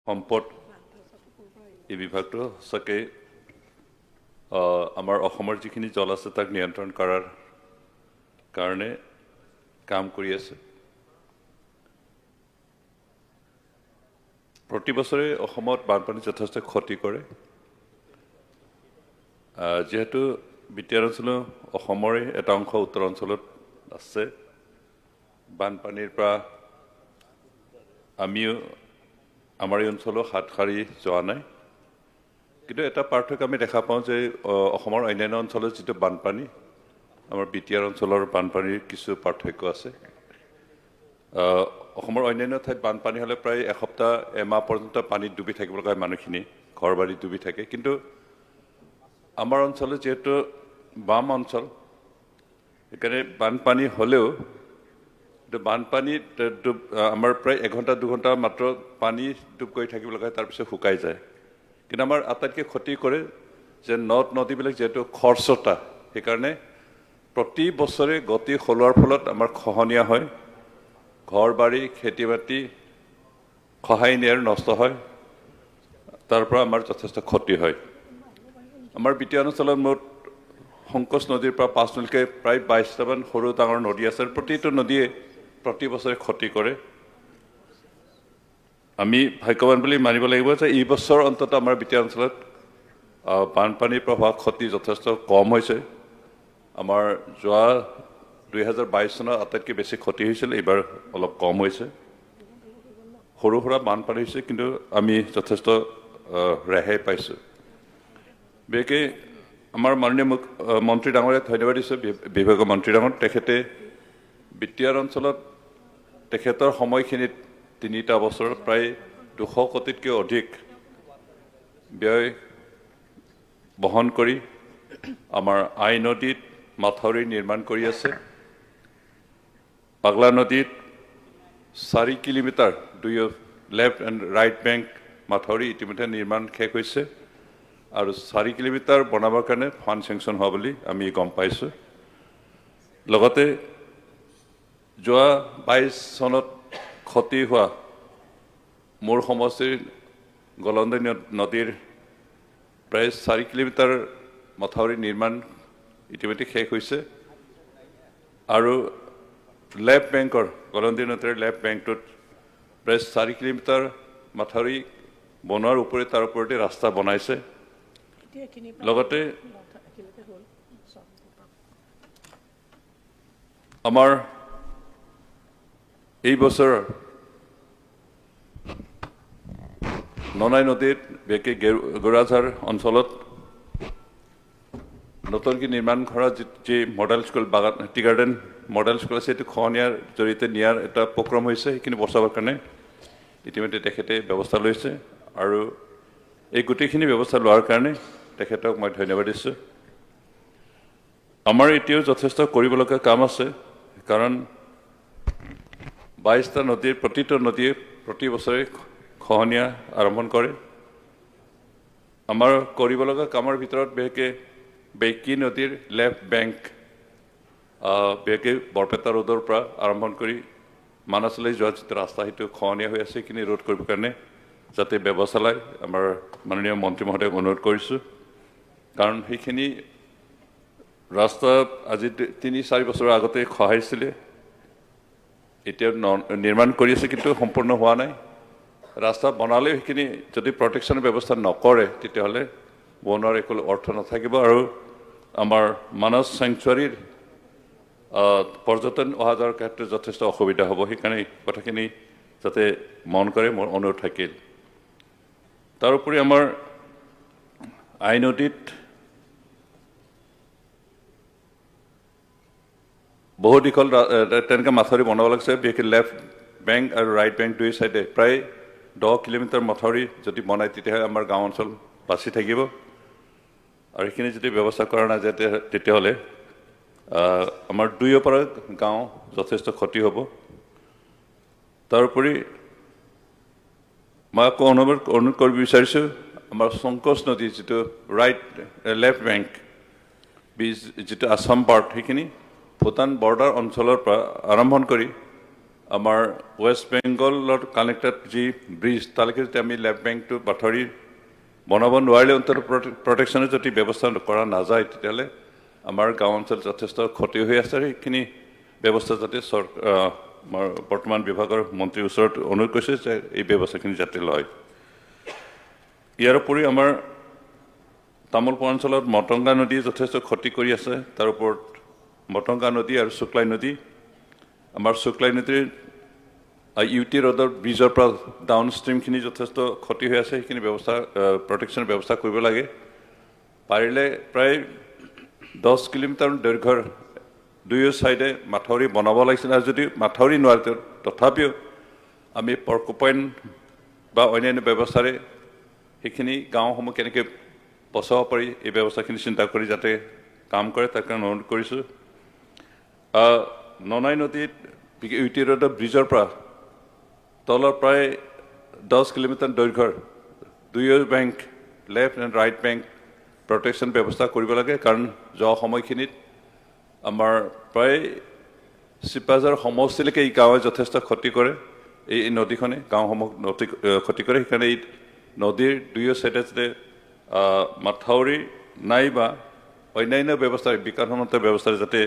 সম্পদ এই বিভাগটো সঁচাকৈ আমাৰ অসমৰ যিখিনি জল আছে তাক নিয়ন্ত্ৰণ কৰাৰ কাৰণে কাম কৰি আছে প্ৰতি বছৰে অসমত বানপানী যথেষ্ট ক্ষতি কৰে যেহেতু বিটিআৰ অঞ্চল অসমৰে এটা অংশ উত্তৰ অঞ্চলত আছে বানপানীৰ পৰা আমিও আমাৰ এই অঞ্চলৰ হাত সাৰি যোৱা নাই কিন্তু এটা পাৰ্থক্য আমি দেখা পাওঁ যে অসমৰ অন্যান্য অঞ্চলত যিটো বানপানী আমাৰ বিটিআৰ অঞ্চলৰ বানপানীৰ কিছু পাৰ্থক্য আছে অসমৰ অন্যান্য ঠাইত বানপানী হ'লে প্ৰায় এসপ্তাহ এমাহ পৰ্যন্ত পানীত ডুবি থাকিব লগা মানুহখিনি ঘৰ বাৰী ডুবি থাকে কিন্তু আমাৰ অঞ্চলত যেহেতু বাম অঞ্চল সেইকাৰণে বানপানী হ'লেও বানপানীত আমাৰ প্ৰায় এঘণ্টা দুঘণ্টা মাত্ৰ পানী ডুব কৰি থাকিব লগা তাৰপিছত শুকাই যায় কিন্তু আমাৰ আটাইতকৈ ক্ষতি কৰে যে নদ নদীবিলাক যিহেতু খৰচতা সেইকাৰণে প্ৰতি বছৰে গতি সলোৱাৰ ফলত আমাৰ খহনীয়া হয় ঘৰ বাৰী খেতি বাতি খহাই নিয়াৰ নষ্ট হয় তাৰ পৰা আমাৰ যথেষ্ট ক্ষতি হয় আমাৰ বিটিআৰ অঞ্চলত মুঠ সংকোচ নদীৰ পৰা 5 নদীলৈকে প্ৰায় 22টামান সৰু ডাঙৰ নদী আছে প্ৰতিটো নদীয়ে প্ৰতি বছৰে ক্ষতি কৰে আমি ভাগ্যৱান বুলি মানিব লাগিব যে এই বছৰ অন্তত আমাৰ বিটিআৰ অঞ্চলত বানপানীৰ প্ৰভাৱ ক্ষতি যথেষ্ট কম হৈছে আমাৰ যোৱা 2022 চনত আটাইতকৈ বেছি ক্ষতি হৈছিল এইবাৰ অলপ কম হৈছে সৰু সুৰা বানপানী হৈছে কিন্তু আমি যথেষ্ট ৰেহাই পাইছোঁ বিশেষকৈ আমাৰ মাননীয় মন্ত্ৰী ডাঙৰীয়াক ধন্যবাদ দিছোঁ বিভাগীয় মন্ত্ৰী ডাঙৰ তেখেতে বিটিআৰ অঞ্চলত তেখেতৰ সময়খিনিত 3টা বছৰত প্ৰায় 200 কোটিতকৈ অধিক ব্যয় বহন কৰি আমাৰ আই নদীত মাথাউৰি নিৰ্মাণ কৰি আছে পাগলা নদীত 4 kilometre left and right bank মাথাউৰি ইতিমধ্যে নিৰ্মাণ শেষ হৈছে আৰু 4 কিলোমিটাৰ বনাবৰ কাৰণে ফাণ্ড চেংচন হোৱা বুলি আমি গম পাইছোঁ লগতে যোৱা 22 চনত ক্ষতি হোৱা মোৰ সমষ্টিৰ গলন্দী নদীৰ প্ৰায় 4 কিলোমিটাৰ মাথাউৰি নিৰ্মাণ ইতিমধ্যে শেষ হৈছে আৰু লেফ্ট বেংকৰ গলন্দী নদীৰ লেফ্ট বেংকটোত প্ৰায় 4 কিলোমিটাৰ মাথাউৰি বনোৱাৰ উপৰি তাৰ ওপৰতে ৰাস্তা বনাইছে লগতে আমাৰ এই বছৰ ননাই নদীত বিশেষকৈ গৰুৰাঝাৰ অঞ্চলত নতুনকৈ নিৰ্মাণ কৰা যি মডেল স্কুল বাগান টি গাৰ্ডেন মডেল স্কুল আছে সেইটো খহনীয়াৰ জৰিয়তে নিয়াৰ এটা উপক্ৰম হৈছে সেইখিনি বচাবৰ কাৰণে ইতিমধ্যে তেখেতে ব্যৱস্থা লৈছে আৰু এই গোটেইখিনি ব্যৱস্থা লোৱাৰ কাৰণে তেখেতক মই ধন্যবাদ দিছোঁ আমাৰ এতিয়াও যথেষ্ট কৰিবলগীয়া কাম আছে কাৰণ 22টা নদীৰ প্ৰতিটো নদীয়ে প্ৰতি বছৰে খহনীয়া আৰম্ভ কৰে আমাৰ কৰিবলগীয়া কামৰ ভিতৰত বিশেষকৈ বেঁকী নদীৰ লেফ্ট বেংক বিশেষকৈ বৰপেটা ৰোডৰ পৰা আৰম্ভ কৰি মানসলৈ যোৱা যিটো ৰাস্তা সেইটো খহনীয়া হৈ আছে সেইখিনি ৰোধ কৰিবৰ কাৰণে যাতে ব্যৱস্থা লয় আমাৰ মাননীয় মন্ত্ৰী মহোদয়ক অনুৰোধ কৰিছোঁ কাৰণ সেইখিনি ৰাস্তা আজি 3-4 বছৰৰ আগতে খহাইছিলে এতিয়া নিৰ্মাণ কৰি আছে কিন্তু সম্পূৰ্ণ হোৱা নাই ৰাস্তা বনালেও সেইখিনি যদি প্ৰটেকশ্যনৰ ব্যৱস্থা নকৰে তেতিয়াহ'লে বনোৱাৰ একো অৰ্থ নাথাকিব আৰু আমাৰ মানস চেংচুৱাৰীৰ পৰ্যটন অহা যোৱাৰ ক্ষেত্ৰত যথেষ্ট অসুবিধা হ'ব সেইকাৰণে কথাখিনি যাতে মন কৰে মোৰ অনুৰোধ থাকিল তাৰোপৰি আমাৰ আই নদীত বহু দীঘল তেনেকৈ মাথাউৰি বনাব লাগিছে বিশেষকৈ লেফ্ট বেংক আৰু ৰাইট বেংক দুই চাইডে প্ৰায় 10 কিলোমিটাৰ মাথাউৰি যদি বনায় তেতিয়াহে আমাৰ গাঁও অঞ্চল বাচি থাকিব আৰু সেইখিনি যদি ব্যৱস্থা কৰা নাযায় তেতিয়াহ'লে আমাৰ দুয়ো পৰা গাঁও যথেষ্ট ক্ষতি হ'ব তাৰোপৰি মই আকৌ অনুৰোধ কৰিব বিচাৰিছোঁ আমাৰ সংকোচ নদী যিটো লেফ্ট বেংক যিটো আছাম পাৰ্ট সেইখিনি ভূটান বৰ্ডাৰ অঞ্চলৰ পৰা আৰম্ভ কৰি আমাৰ ৱেষ্ট বেংগলৰ কানেক্টেড যি ব্ৰিজ তালৈকে যদি আমি লেফ্ট বেংকটো বাথৰি বনাব নোৱাৰিলে অন্তত প্ৰটেকশ্যনৰ যদি ব্যৱস্থা কৰা নাযায় তেতিয়াহ'লে আমাৰ গাঁও অঞ্চলত যথেষ্ট ক্ষতি হৈ আছে আৰু সেইখিনি ব্যৱস্থা যাতে আমাৰ বৰ্তমান বিভাগৰ মন্ত্ৰীৰ ওচৰত অনুৰোধ কৰিছে যে এই ব্যৱস্থাখিনি যাতে লয় ইয়াৰ উপৰি আমাৰ তামোলপুৰ অঞ্চলত মটংগা নদী যথেষ্ট ক্ষতি কৰি আছে তাৰ ওপৰত মটংগা নদী আৰু শুক্লাই নদী আমাৰ শুক্লাই নদীৰ ইউটি ৰোডৰ ব্ৰিজৰ পৰা ডাউন ষ্ট্ৰীমখিনি যথেষ্ট ক্ষতি হৈ আছে সেইখিনি ব্যৱস্থা প্ৰটেকশ্যনৰ ব্যৱস্থা কৰিব লাগে পাৰিলে প্ৰায় 10 কিলোমিটাৰ দৈৰ্ঘ্যৰ দুয়ো চাইডে মাথাউৰি বনাব লাগিছিল আৰু যদি মাথাউৰি নোৱাৰে তথাপিও আমি পৰ্কোপইন বা অন্যান্য ব্যৱস্থাৰে সেইখিনি গাঁওসমূহ কেনেকৈ বচাব পাৰি এই ব্যৱস্থাখিনি চিন্তা কৰি যাতে কাম কৰে তাৰ কাৰণে অনুৰোধ কৰিছোঁ ননাই নদীত ইউটি ৰোডৰ ব্ৰিজৰ পৰা তলৰ প্ৰায় 10 কিলোমিটাৰ দৈৰ্ঘ্যৰ দুয়ো bank left and right bank protection ব্যৱস্থা কৰিব লাগে কাৰণ যোৱা সময়খিনিত আমাৰ প্ৰায় চিপাজাৰ সমষ্টিলৈকে এই গাঁৱে যথেষ্ট ক্ষতি কৰে এই নদীখনে গাঁওসমূহ ক্ষতি কৰে সেইকাৰণে এই নদীৰ দুয়ো চাইডে যাতে মাথাউৰি নাইবা অন্যান্য ব্যৱস্থাৰে বিকাশসন্মত ব্যৱস্থাৰে যাতে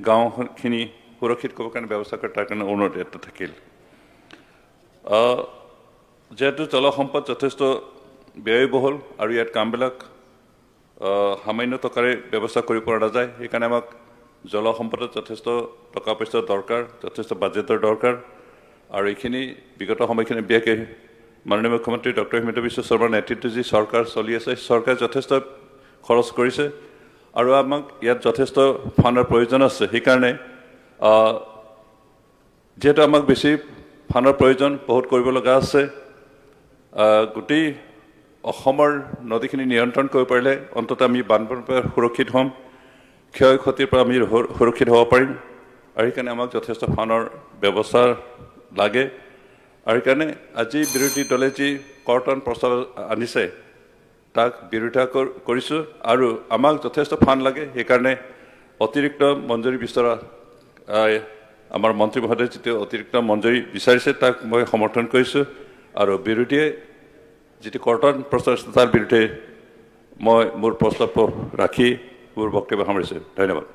গাঁওখিনি সুৰক্ষিত কৰিবৰ কাৰণে ব্যৱস্থা কৰে তাৰ কাৰণে অনুৰোধ এটা থাকিল যেহেতু জলসম্পদ যথেষ্ট ব্যয়বহুল আৰু ইয়াত কামবিলাক সামান্য টকাৰে ব্যৱস্থা কৰিব পৰা নাযায় সেইকাৰণে আমাক জলসম্পদত যথেষ্ট টকা পইচা দৰকাৰ যথেষ্ট বাজেটৰ দৰকাৰ আৰু এইখিনি বিগত সময়খিনি বিশেষকৈ মাননীয় মুখ্যমন্ত্ৰী ডক্টৰ হিমন্ত বিশ্ব শৰ্মাৰ নেতৃত্বত যি চৰকাৰ চলি আছে চৰকাৰে যথেষ্ট খৰচ কৰিছে আৰু আমাক ইয়াত যথেষ্ট ফাণ্ডৰ প্ৰয়োজন আছে সেইকাৰণে যেহেতু আমাক বেছি ফাণ্ডৰ প্ৰয়োজন বহুত কৰিব লগা আছে গোটেই অসমৰ নদীখিনি নিয়ন্ত্ৰণ কৰিব পাৰিলে অন্ততঃ আমি বানপানীৰ পৰা সুৰক্ষিত হ'ম ক্ষয় ক্ষতিৰ পৰা আমি সুৰক্ষিত হ'ব পাৰিম আৰু সেইকাৰণে আমাক যথেষ্ট ফাণ্ডৰ ব্যৱস্থা লাগে আৰু সেইকাৰণে আজি বিৰোধী দলে যি কৰ্তন প্ৰস্তাৱ আনিছে তাক বিৰোধিতা কৰিছোঁ আৰু আমাক যথেষ্ট ফাণ্ড লাগে সেইকাৰণে অতিৰিক্ত মঞ্জুৰি বিচৰা আমাৰ মন্ত্ৰী মহোদয়ে যিটো অতিৰিক্ত মঞ্জুৰি বিচাৰিছে তাক মই সমৰ্থন কৰিছোঁ আৰু বিৰোধীয়ে যিটো কৰ্তন প্ৰস্তাৱ আছে তাৰ বিৰুদ্ধে মই মোৰ প্ৰস্তাৱ ৰাখি মোৰ বক্তব্য সামৰিছোঁ ধন্যবাদ